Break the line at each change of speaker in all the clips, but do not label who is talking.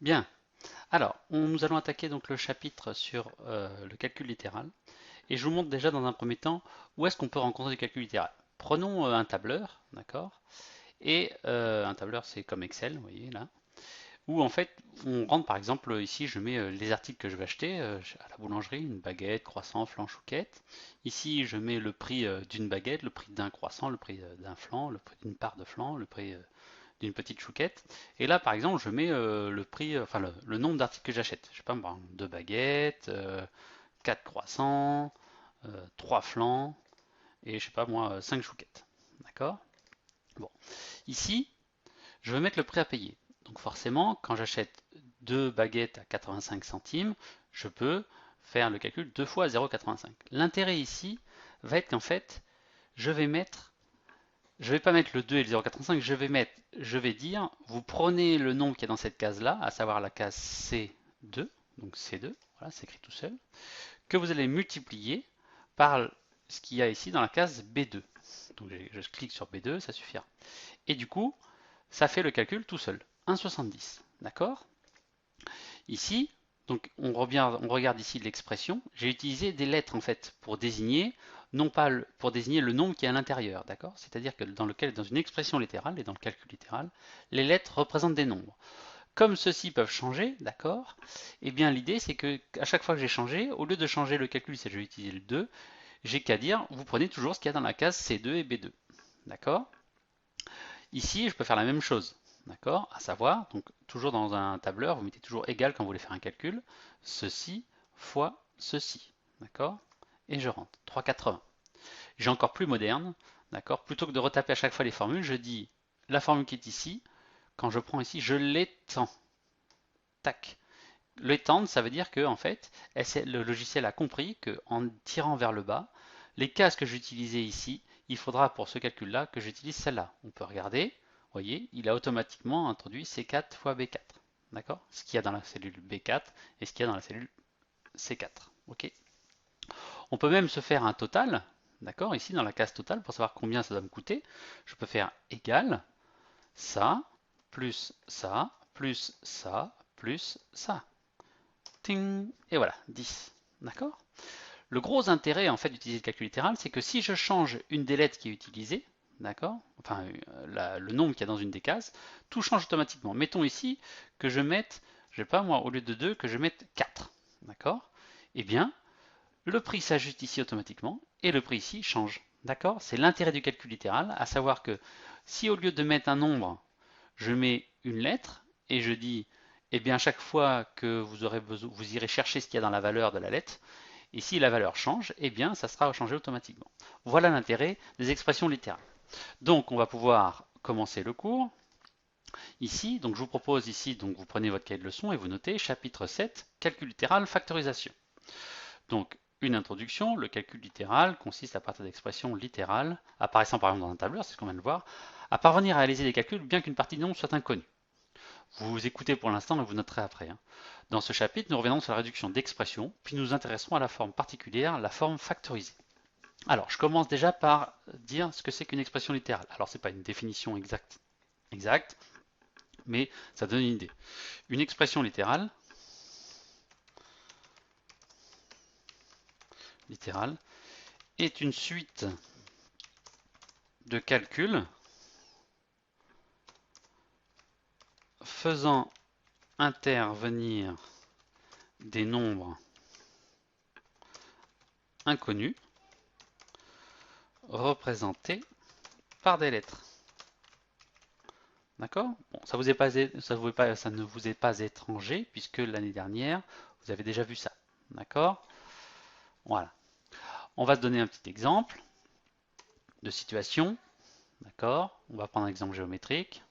Bien. Alors, nous allons attaquer donc le chapitre sur le calcul littéral. Et je vous montre déjà dans un premier temps où est-ce qu'on peut rencontrer du calcul littéral. Prenons un tableur, d'accord? Et un tableur, c'est comme Excel, vous voyez là. Où en fait, on rentre par exemple, ici je mets les articles que je vais acheter à la boulangerie, une baguette, croissant, flan, chouquette. Ici, je mets le prix d'une baguette, le prix d'un croissant, le prix d'un flan, le prix d'une part de flan, le prix d'une petite chouquette. Et là, par exemple, je mets le prix, enfin le nombre d'articles que j'achète. Je sais pas, par exemple, 2 baguettes, 4 croissants, 3 flans et je sais pas moi, 5 chouquettes. D'accord? Bon. Ici, je veux mettre le prix à payer. Donc forcément, quand j'achète 2 baguettes à 85 centimes, je peux faire le calcul 2 fois 0,85. L'intérêt ici va être qu'en fait, je vais mettre je vais pas mettre le 2 et le 0,85, je vais dire, vous prenez le nombre qui est dans cette case-là, à savoir la case C2, donc C2, voilà, c'est écrit tout seul, que vous allez multiplier par ce qu'il y a ici dans la case B2. Donc je clique sur B2, ça suffira. Et du coup, ça fait le calcul tout seul, 1,70. D'accord? Ici, donc on regarde ici l'expression. J'ai utilisé des lettres en fait pour désigner, non pas pour désigner le nombre qui est à l'intérieur, d'accord? C'est-à-dire que dans une expression littérale et dans le calcul littéral, les lettres représentent des nombres. Comme ceux-ci peuvent changer, d'accord? Eh bien l'idée c'est que à chaque fois que j'ai changé, au lieu de changer le calcul si je vais utiliser le 2, j'ai qu'à dire vous prenez toujours ce qu'il y a dans la case C2 et B2. D'accord? Ici, je peux faire la même chose, d'accord? À savoir, donc toujours dans un tableur, vous mettez toujours égal quand vous voulez faire un calcul, ceci fois ceci, d'accord? Et je rentre, 3,80. J'ai encore plus moderne, d'accord? Plutôt que de retaper à chaque fois les formules, je dis la formule qui est ici, quand je prends ici, je l'étends. Tac. L'étendre, ça veut dire que en fait, le logiciel a compris qu'en tirant vers le bas, les cases que j'utilisais ici, il faudra pour ce calcul-là que j'utilise celle-là. On peut regarder, vous voyez, il a automatiquement introduit C4 fois B4. D'accord? Ce qu'il y a dans la cellule B4 et ce qu'il y a dans la cellule C4. Ok? On peut même se faire un total, d'accord? Ici dans la case totale, pour savoir combien ça doit me coûter, je peux faire égal ça, plus ça, plus ça, plus ça. Ting, et voilà, 10. D'accord? Le gros intérêt en fait d'utiliser le calcul littéral, c'est que si je change une des lettres qui est utilisée, d'accord, enfin le nombre qu'il y a dans une des cases, tout change automatiquement. Mettons ici que je mette, je sais pas moi, au lieu de 2, que je mette 4. D'accord? Eh bien, le prix s'ajuste ici automatiquement et le prix ici change. D'accord? C'est l'intérêt du calcul littéral, à savoir que si au lieu de mettre un nombre, je mets une lettre et je dis, eh bien, chaque fois que vous aurez besoin, vous irez chercher ce qu'il y a dans la valeur de la lettre, et si la valeur change, eh bien, ça sera changé automatiquement. Voilà l'intérêt des expressions littérales. Donc, on va pouvoir commencer le cours. Ici, donc je vous propose ici, donc vous prenez votre cahier de leçon et vous notez chapitre 7, calcul littéral, factorisation. Donc, une introduction, le calcul littéral consiste à partir d'expressions littérales, apparaissant par exemple dans un tableur, c'est ce qu'on vient de voir, à parvenir à réaliser des calculs bien qu'une partie du nombre soit inconnue. Vous écoutez pour l'instant, mais vous noterez après. Dans ce chapitre, nous reviendrons sur la réduction d'expressions, puis nous nous intéresserons à la forme particulière, la forme factorisée. Alors, je commence déjà par dire ce que c'est qu'une expression littérale. Alors, ce n'est pas une définition exacte, mais ça donne une idée. Une expression littérale est une suite de calculs faisant intervenir des nombres inconnus représentés par des lettres. D'accord? Bon, ça ne vous est pas étranger, puisque l'année dernière, vous avez déjà vu ça. D'accord? Voilà. On va se donner un petit exemple de situation. D'accord? On va prendre un exemple géométrique.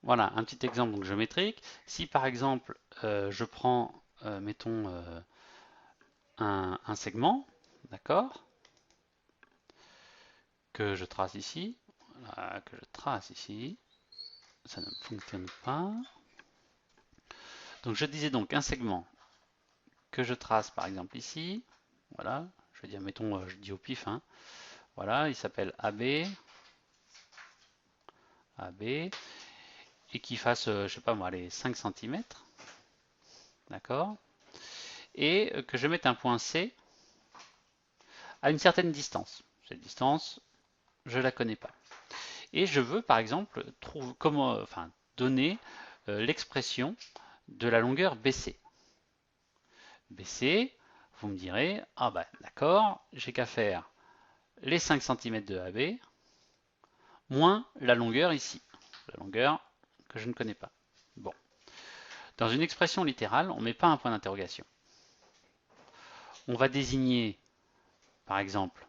Voilà, un petit exemple donc, géométrique. Si par exemple, je prends, mettons, un segment, d'accord? Que je trace ici. Voilà, que je trace ici. Ça ne fonctionne pas. Donc je disais donc un segment que je trace par exemple ici. Voilà, je vais dire, mettons, je dis au pif, hein. Voilà, il s'appelle AB, AB, et qui fasse, je sais pas moi, les 5 cm, d'accord, et que je mette un point C à une certaine distance. Cette distance, je la connais pas. Et je veux par exemple donner l'expression de la longueur BC. BC, vous me direz, ah bah d'accord, j'ai qu'à faire les 5 cm de AB moins la longueur ici, la longueur que je ne connais pas. Bon, dans une expression littérale, on ne met pas un point d'interrogation. On va désigner, par exemple,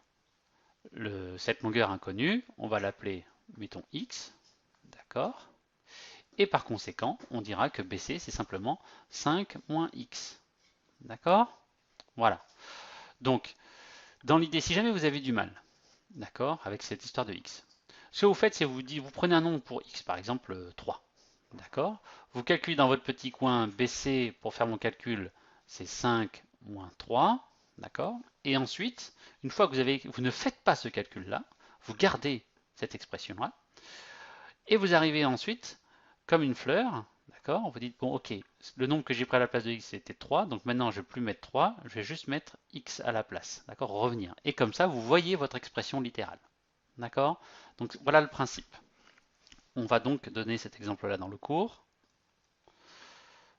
cette longueur inconnue, on va l'appeler, mettons, x, d'accord. Et par conséquent, on dira que BC, c'est simplement 5 moins x. D'accord? Voilà. Donc, dans l'idée, si jamais vous avez du mal, d'accord, avec cette histoire de x, ce que vous faites, c'est vous prenez un nombre pour x, par exemple 3. D'accord? Vous calculez dans votre petit coin BC pour faire mon calcul, c'est 5 moins 3. D'accord? Et ensuite, une fois que vous ne faites pas ce calcul-là, vous gardez cette expression-là, et vous arrivez ensuite, comme une fleur, d'accord? Vous dites, bon, ok, le nombre que j'ai pris à la place de x c'était 3, donc maintenant je ne vais plus mettre 3, je vais juste mettre x à la place, d'accord? Revenir. Et comme ça, vous voyez votre expression littérale, d'accord? Donc voilà le principe. On va donc donner cet exemple-là dans le cours.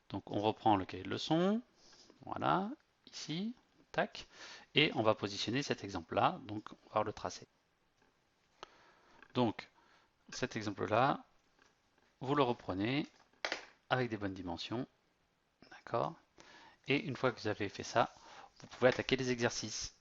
Donc on reprend le cahier de leçon, voilà, ici, tac, et on va positionner cet exemple-là, donc on va le tracer. Donc cet exemple-là, vous le reprenez avec des bonnes dimensions, d'accord? Et une fois que vous avez fait ça, vous pouvez attaquer les exercices.